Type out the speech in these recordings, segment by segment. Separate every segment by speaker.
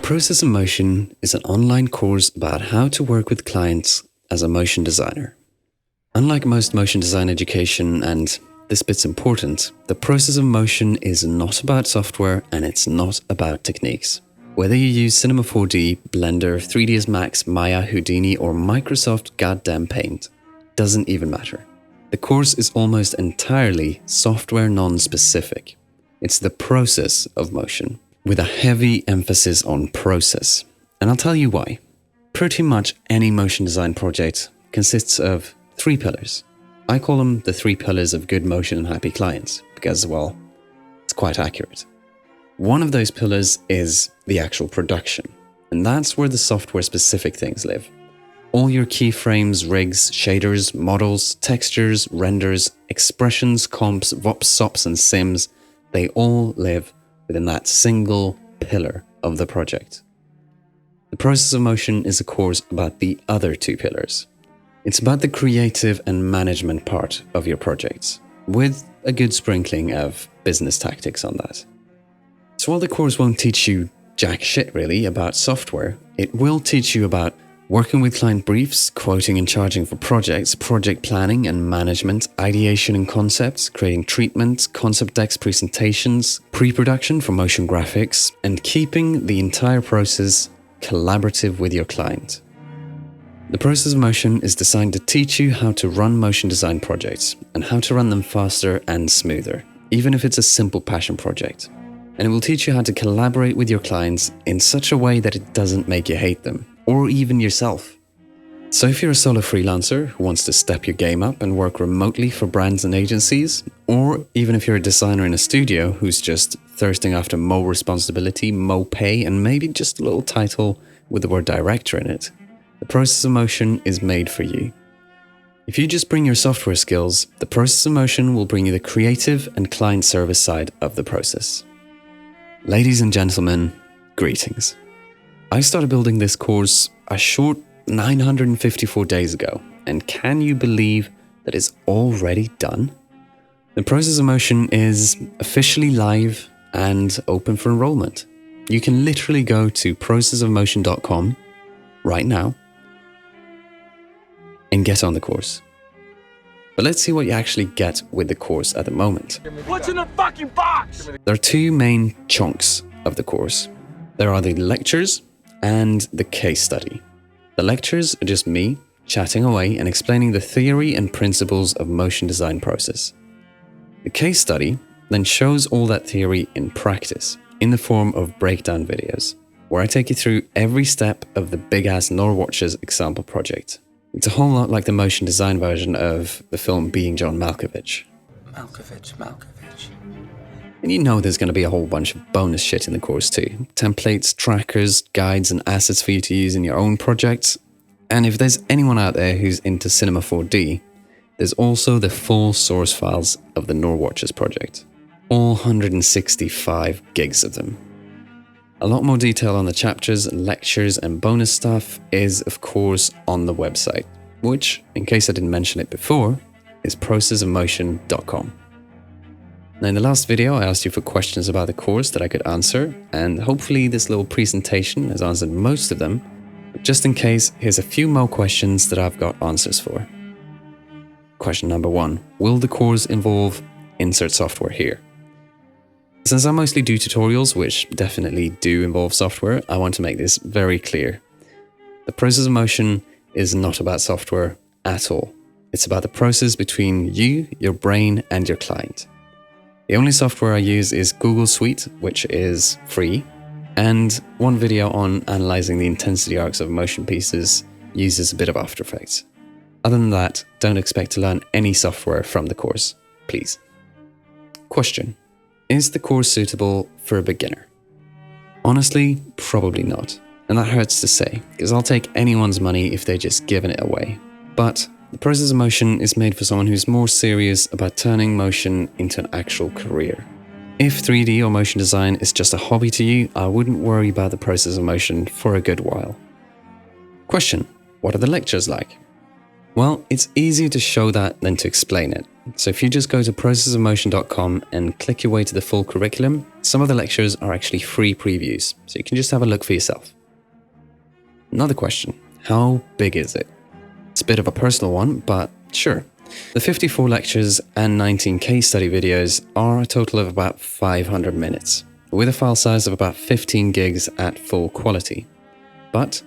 Speaker 1: Process of Motion is an online course about how to work with clients as a motion designer. Unlike most motion design education, and this bit's important, the process of motion is not about software and it's not about techniques. Whether you use Cinema 4D, Blender, 3ds Max, Maya, Houdini or Microsoft goddamn Paint, doesn't even matter. The course is almost entirely software non-specific. It's the process of motion, with a heavy emphasis on process. And I'll tell you why. Pretty much any motion design project consists of 3 pillars. I call them the 3 pillars of good motion and happy clients, because, well, it's quite accurate. One of those pillars is the actual production, and that's where the software-specific things live. All your keyframes, rigs, shaders, models, textures, renders, expressions, comps, vops, sops, and sims, they all live within that single pillar of the project. The process of motion is a course about the other 2 pillars. It's about the creative and management part of your projects, with a good sprinkling of business tactics on that. So while the course won't teach you jack shit really about software, it will teach you about working with client briefs, quoting and charging for projects, project planning and management, ideation and concepts, creating treatment, concept decks, presentations, pre-production for motion graphics, and keeping the entire process collaborative with your client. The process of motion is designed to teach you how to run motion design projects and how to run them faster and smoother, even if it's a simple passion project. And it will teach you how to collaborate with your clients in such a way that it doesn't make you hate them, or even yourself. So if you're a solo freelancer who wants to step your game up and work remotely for brands and agencies, or even if you're a designer in a studio who's just thirsting after more responsibility, more pay, and maybe just a little title with the word director in it, the process of motion is made for you. If you just bring your software skills, the process of motion will bring you the creative and client service side of the process. Ladies and gentlemen, greetings. I started building this course a short 954 days ago, and can you believe that it's already done? The process of motion is officially live and open for enrollment. You can literally go to processofmotion.com right now and get on the course. But let's see what you actually get with the course at the moment.
Speaker 2: What's in the fucking box?
Speaker 1: There are 2 main chunks of the course. There are the lectures and the case study. The lectures are just me chatting away and explaining the theory and principles of motion design process. The case study then shows all that theory in practice in the form of breakdown videos, where I take you through every step of the big-ass Norwatch's example project. It's a whole lot like the motion design version of the film Being John Malkovich.
Speaker 2: Malkovich.
Speaker 1: And you know there's going to be a whole bunch of bonus shit in the course too. Templates, trackers, guides and assets for you to use in your own projects. And if there's anyone out there who's into Cinema 4D, there's also the full source files of the Norwatch's project. All 165 gigs of them. A lot more detail on the chapters, lectures and bonus stuff is of course on the website, which, in case I didn't mention it before, is processofmotion.com. Now in the last video I asked you for questions about the course that I could answer, and hopefully this little presentation has answered most of them, but just in case, here's a few more questions that I've got answers for. Question number 1. Will the course involve insert software here? Since I mostly do tutorials, which definitely do involve software, I want to make this very clear. The process of motion is not about software at all. It's about the process between you, your brain, and your client. The only software I use is Google Suite, which is free, and one video on analyzing the intensity arcs of motion pieces uses a bit of After Effects. Other than that, don't expect to learn any software from the course, please. Question. Is the course suitable for a beginner? Honestly, probably not. And that hurts to say, because I'll take anyone's money if they're just giving it away. But the process of motion is made for someone who's more serious about turning motion into an actual career. If 3D or motion design is just a hobby to you, I wouldn't worry about the process of motion for a good while. Question. What are the lectures like? Well, it's easier to show that than to explain it. So if you just go to processofmotion.com and click your way to the full curriculum, some some of the lectures are actually free previews, so you can just have a look for yourself. Another question, how big is it? It's a bit of a personal one, but sure. The 54 lectures and 19 case study videos are a total of about 500 minutes, with a file size of about 15 gigs at full quality. But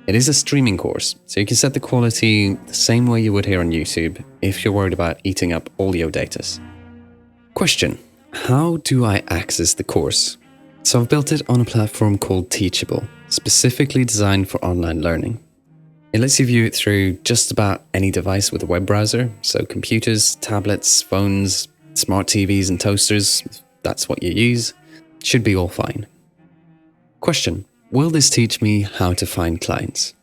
Speaker 1: it is a streaming course, so you can set the quality the same way you would here on YouTube if you're worried about eating up all your datas. Question, how do I access the course? So I've built it on a platform called Teachable, specifically designed for online learning. It lets you view it through just about any device with a web browser, so computers, tablets, phones, smart TVs and toasters, if that's what you use, should be all fine. Question, will this teach me how to find clients?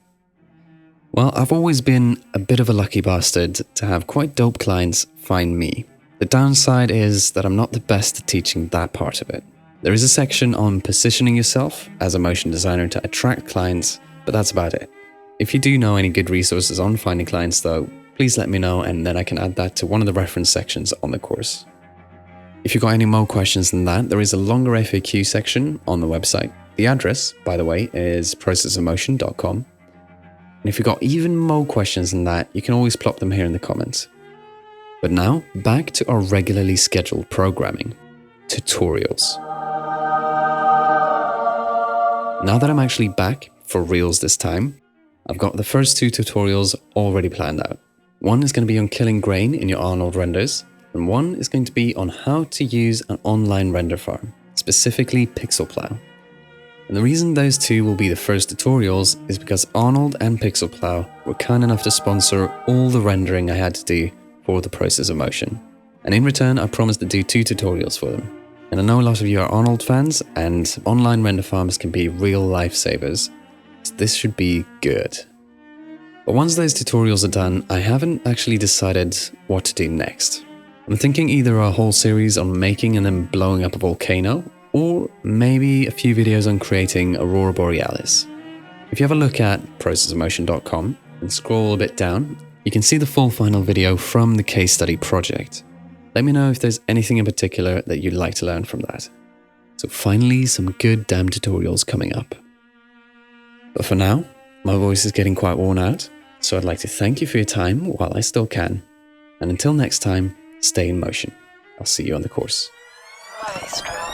Speaker 1: Well, I've always been a bit of a lucky bastard to have quite dope clients find me. The downside is that I'm not the best at teaching that part of it. There is a section on positioning yourself as a motion designer to attract clients, but that's about it. If you do know any good resources on finding clients though, please let me know and then I can add that to one of the reference sections on the course. If you've got any more questions than that, there is a longer FAQ section on the website. The address, by the way, is processofmotion.com. And if you've got even more questions than that, you can always plop them here in the comments. But now, back to our regularly scheduled programming. Tutorials. Now that I'm actually back for reals this time, I've got the first 2 tutorials already planned out. One is going to be on killing grain in your Arnold renders, and one is going to be on how to use an online render farm, specifically PixelPlow. And the reason those 2 will be the first tutorials is because Arnold and PixelPlow were kind enough to sponsor all the rendering I had to do for the process of motion. And in return, I promised to do 2 tutorials for them. And I know a lot of you are Arnold fans, and online render farms can be real lifesavers. This should be good. But once those tutorials are done, I haven't actually decided what to do next. I'm thinking either a whole series on making and then blowing up a volcano, or maybe a few videos on creating Aurora Borealis. If you have a look at processofmotion.com and scroll a bit down, you can see the full final video from the case study project. Let me know if there's anything in particular that you'd like to learn from that. So finally, some good damn tutorials coming up. But for now, my voice is getting quite worn out, so I'd like to thank you for your time while I still can. And until next time, stay in motion. I'll see you on the course.
Speaker 3: Maestro.